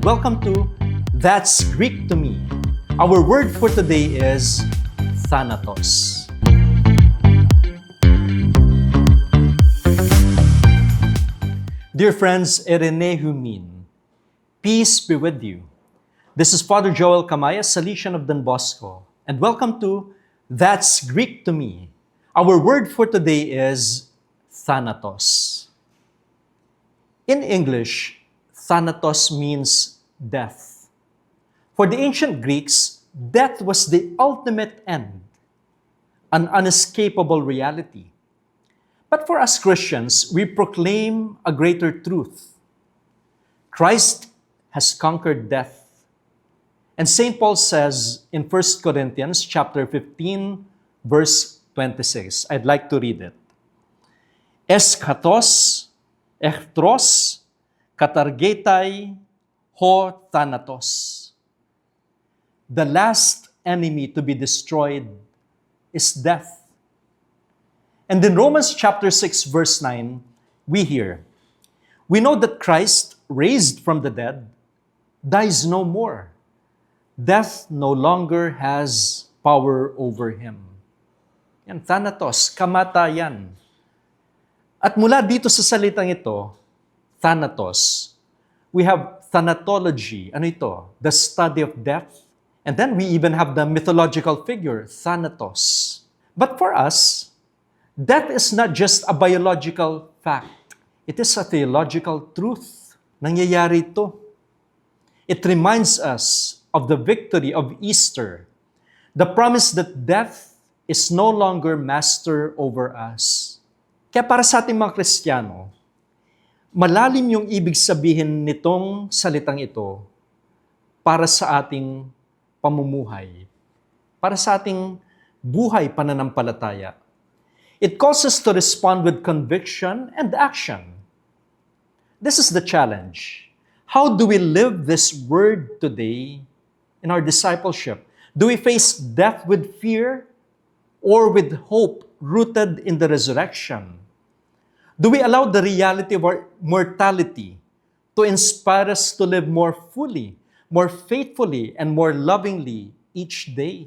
welcome to That's Greek to Me. Our word for today is thanatos. Dear friends, Erenehumin, peace be with you. This is Father Joel Camaya, Salesian of Don Bosco, and welcome to That's Greek to Me. Our word for today is thanatos. In English, thanatos means death. For the ancient Greeks, death was the ultimate end, an unescapable reality. But for us Christians, we proclaim a greater truth. Christ has conquered death. And St. Paul says in 1 Corinthians chapter 15, verse 26, I'd like to read it. Eschatos, echtros, katargetai, ho thanatos. The last enemy to be destroyed is death. And in Romans chapter 6, verse 9, we hear, we know that Christ, raised from the dead, dies no more. Death no longer has power over him. Yan, thanatos, kamatayan. At mula dito sa salitang ito, thanatos, we have thanatology. Ano ito? The study of death. And then we even have the mythological figure, Thanatos. But for us, death is not just a biological fact. It is a theological truth. Nangyayari ito. It reminds us of the victory of Easter, the promise that death is no longer master over us. Kaya para sa ating mga Kristiyano, malalim yung ibig sabihin nitong salitang ito para sa ating pamumuhay, para sa ating buhay pananampalataya. It calls us to respond with conviction and action. This is the challenge. How do we live this word today in our discipleship? Do we face death with fear or with hope rooted in the resurrection? Do we allow the reality of our mortality to inspire us to live more fully, more faithfully, and more lovingly each day?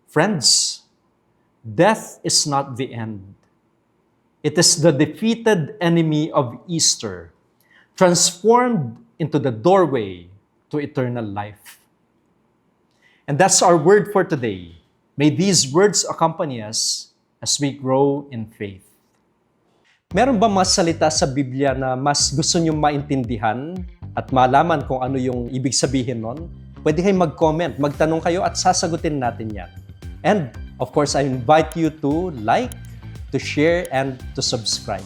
Friends, death is not the end. It is the defeated enemy of Easter, transformed into the doorway to eternal life. And that's our word for today. May these words accompany us as we grow in faith. Meron ba mga salita sa Biblia na mas gusto niyong maintindihan at malaman kung ano yung ibig sabihin nun? Pwede kayong mag-comment, magtanong kayo at sasagutin natin yan. And of course, I invite you to like, to share, and to subscribe.